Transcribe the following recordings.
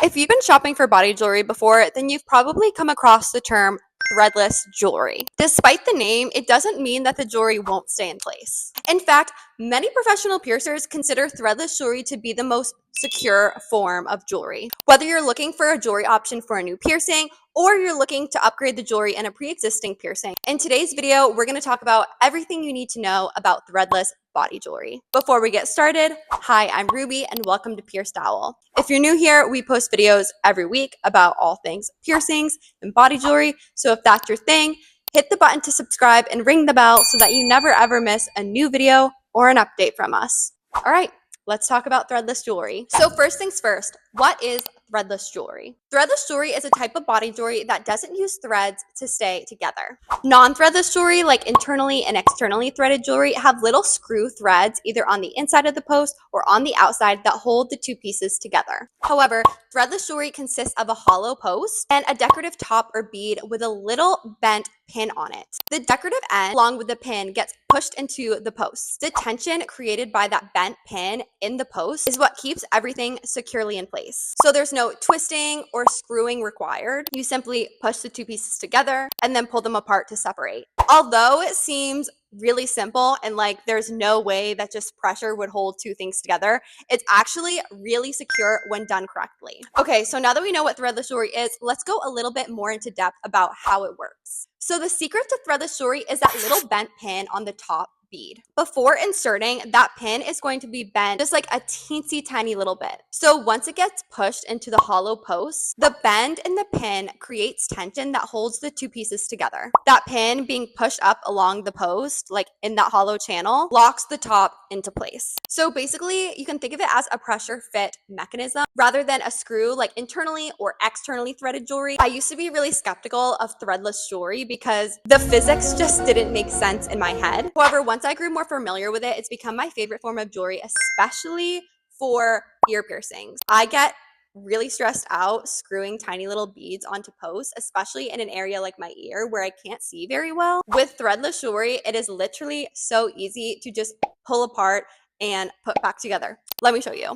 If you've been shopping for body jewelry before, then you've probably come across the term threadless jewelry. Despite the name, it doesn't mean that the jewelry won't stay in place. In fact, many professional piercers consider threadless jewelry to be the most secure form of jewelry. Whether you're looking for a jewelry option for a new piercing or you're looking to upgrade the jewelry in a pre-existing piercing, in today's video, we're going to talk about everything you need to know about threadless body jewelry. Before we get started, hi, I'm Ruby and welcome to Pierced Owl. If you're new here, we post videos every week about all things piercings and body jewelry. So if that's your thing, hit the button to subscribe and ring the bell so that you never ever miss a new video or an update from us. All right, let's talk about threadless jewelry. So first things first, what is threadless jewelry? Threadless jewelry is a type of body jewelry that doesn't use threads to stay together. Non-threadless jewelry, like internally and externally threaded jewelry, have little screw threads either on the inside of the post or on the outside that hold the two pieces together. However, threadless jewelry consists of a hollow post and a decorative top or bead with a little bent pin on it. The decorative end, along with the pin, gets pushed into the post. The tension created by that bent pin in the post is what keeps everything securely in place. So there's no twisting or screwing required. You simply push the two pieces together and then pull them apart to separate. Although it seems really simple and like there's no way that just pressure would hold two things together, it's actually really secure when done correctly. Okay, so now that we know what threadless jewelry is, let's go a little bit more into depth about how it works. So the secret to threadless jewelry is that little bent pin on the top bead. Before inserting, that pin is going to be bent just like a teensy tiny little bit. So once it gets pushed into the hollow post, the bend in the pin creates tension that holds the two pieces together. That pin being pushed up along the post, like in that hollow channel, locks the top into place. So basically, you can think of it as a pressure fit mechanism rather than a screw like internally or externally threaded jewelry. I used to be really skeptical of threadless jewelry because the physics just didn't make sense in my head. However, once I grew more familiar with it, it's become my favorite form of jewelry, especially for ear piercings. I get really stressed out screwing tiny little beads onto posts, especially in an area like my ear where I can't see very well. With threadless jewelry, it is literally so easy to just pull apart and put back together. Let me show you.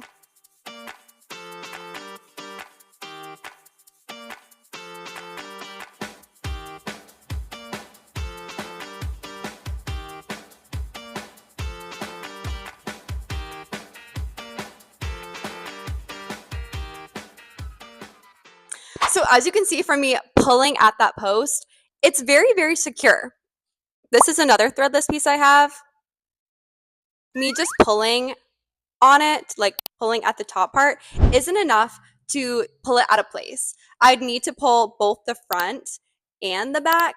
So as you can see from me pulling at that post, it's very, very secure. This is another threadless piece I have. Me just pulling on it, like pulling at the top part, isn't enough to pull it out of place. I'd need to pull both the front and the back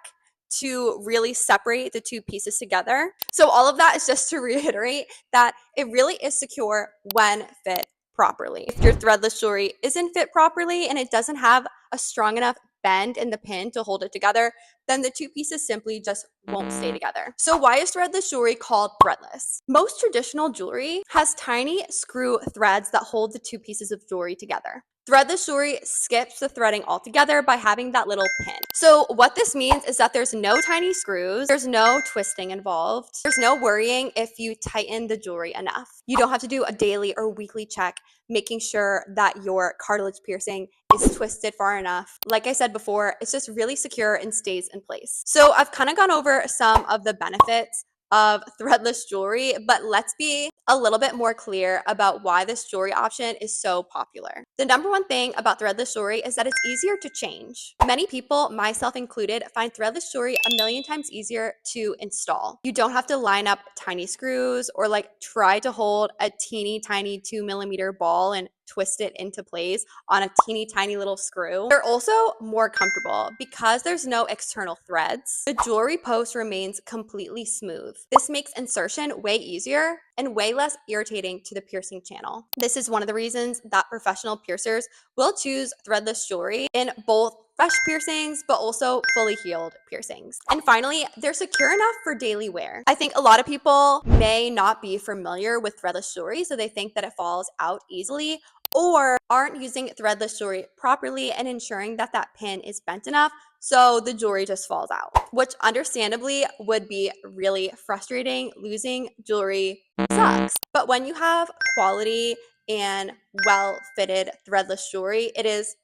to really separate the two pieces together. So all of that is just to reiterate that it really is secure when fit properly. If your threadless jewelry isn't fit properly and it doesn't have a strong enough bend in the pin to hold it together, then the two pieces simply just won't stay together. So why is threadless jewelry called threadless? Most traditional jewelry has tiny screw threads that hold the two pieces of jewelry together. Threadless jewelry skips the threading altogether by having that little pin. So what this means is that there's no tiny screws, there's no twisting involved, there's no worrying if you tighten the jewelry enough. You don't have to do a daily or weekly check making sure that your cartilage piercing is twisted far enough. Like I said before, it's just really secure and stays in place. So I've kind of gone over some of the benefits of threadless jewelry, but let's be a little bit more clear about why this jewelry option is so popular. The number one thing about threadless jewelry is that it's easier to change. Many people, myself included, find threadless jewelry a million times easier to install. You don't have to line up tiny screws or like try to hold a teeny tiny 2mm ball and twist it into place on a teeny tiny little screw. They're also more comfortable because there's no external threads. The jewelry post remains completely smooth. This makes insertion way easier and way less irritating to the piercing channel. This is one of the reasons that professional piercers will choose threadless jewelry in both fresh piercings, but also fully healed piercings. And finally, they're secure enough for daily wear. I think a lot of people may not be familiar with threadless jewelry, so they think that it falls out easily or aren't using threadless jewelry properly and ensuring that that pin is bent enough so the jewelry just falls out, which understandably would be really frustrating. Losing jewelry sucks. But when you have quality and well-fitted threadless jewelry, it is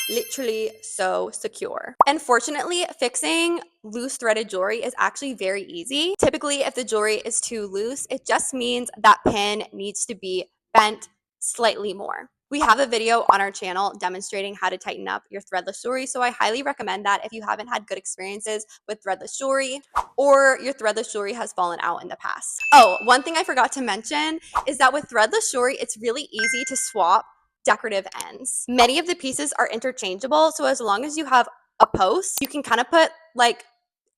literally so secure. And fortunately, fixing loose threaded jewelry is actually very easy. Typically, if the jewelry is too loose, it just means that pin needs to be bent slightly more. We have a video on our channel demonstrating how to tighten up your threadless jewelry, so I highly recommend that if you haven't had good experiences with threadless jewelry or your threadless jewelry has fallen out in the past. Oh, one thing I forgot to mention is that with threadless jewelry, it's really easy to swap decorative ends. Many of the pieces are interchangeable, so as long as you have a post, you can kind of put like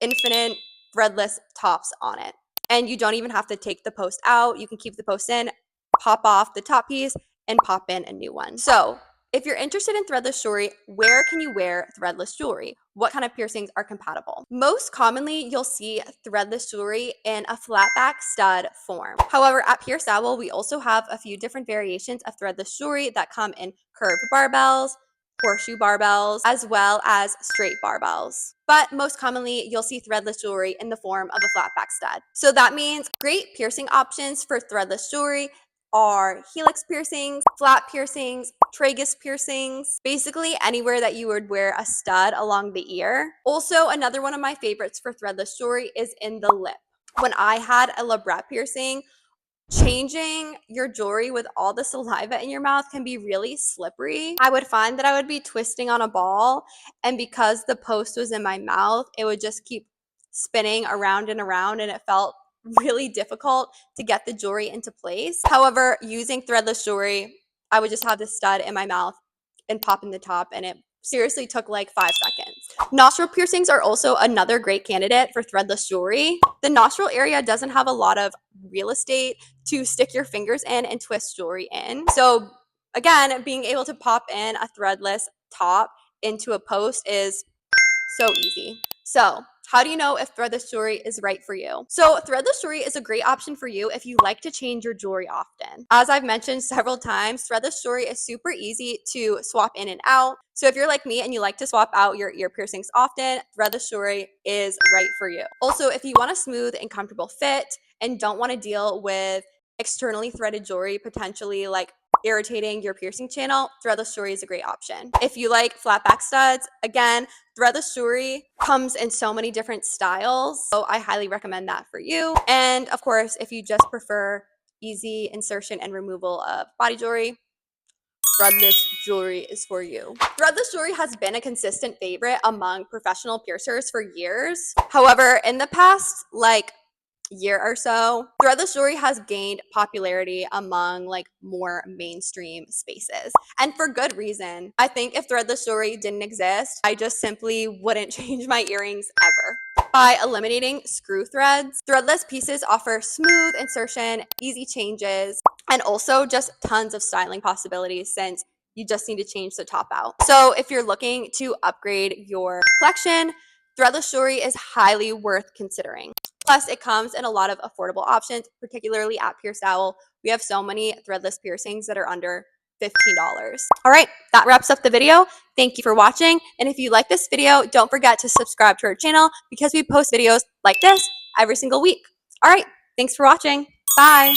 infinite threadless tops on it. And you don't even have to take the post out. You can keep the post in, pop off the top piece, and pop in a new one. So if you're interested in threadless jewelry, where can you wear threadless jewelry? What kind of piercings are compatible? Most commonly, you'll see threadless jewelry in a flat back stud form. However, at Pierce Owl, we also have a few different variations of threadless jewelry that come in curved barbells, horseshoe barbells, as well as straight barbells. But most commonly, you'll see threadless jewelry in the form of a flat back stud. So that means great piercing options for threadless jewelry are helix piercings, flat piercings, tragus piercings, basically anywhere that you would wear a stud along the ear. Also, another one of my favorites for threadless jewelry is in the lip. When I had a labret piercing, changing your jewelry with all the saliva in your mouth can be really slippery. I would find that I would be twisting on a ball, and because the post was in my mouth, it would just keep spinning around and around, and it felt really difficult to get the jewelry into place. However, using threadless jewelry, I would just have the stud in my mouth and pop in the top, and it seriously took like 5 seconds. Nostril piercings are also another great candidate for threadless jewelry. The nostril area doesn't have a lot of real estate to stick your fingers in and twist jewelry in. So again, being able to pop in a threadless top into a post is so easy. So how do you know if threadless jewelry is right for you? So threadless jewelry is a great option for you if you like to change your jewelry often. As I've mentioned several times, threadless jewelry is super easy to swap in and out. So if you're like me and you like to swap out your ear piercings often, threadless jewelry is right for you. Also, if you want a smooth and comfortable fit and don't want to deal with externally threaded jewelry, potentially like irritating your piercing channel, threadless jewelry is a great option. If you like flat back studs, again, threadless jewelry comes in so many different styles, so I highly recommend that for you. And of course, if you just prefer easy insertion and removal of body jewelry, threadless jewelry is for you. Threadless jewelry has been a consistent favorite among professional piercers for years. However, in the past, year or so, threadless jewelry has gained popularity among more mainstream spaces, and for good reason. I think if threadless jewelry didn't exist, I just simply wouldn't change my earrings ever. By eliminating screw threads, threadless pieces offer smooth insertion, easy changes, and also just tons of styling possibilities since you just need to change the top out. So if you're looking to upgrade your collection, threadless jewelry is highly worth considering. Plus, it comes in a lot of affordable options, particularly at Pierce Owl. We have so many threadless piercings that are under $15. All right, that wraps up the video. Thank you for watching. And if you like this video, don't forget to subscribe to our channel because we post videos like this every single week. All right, thanks for watching. Bye.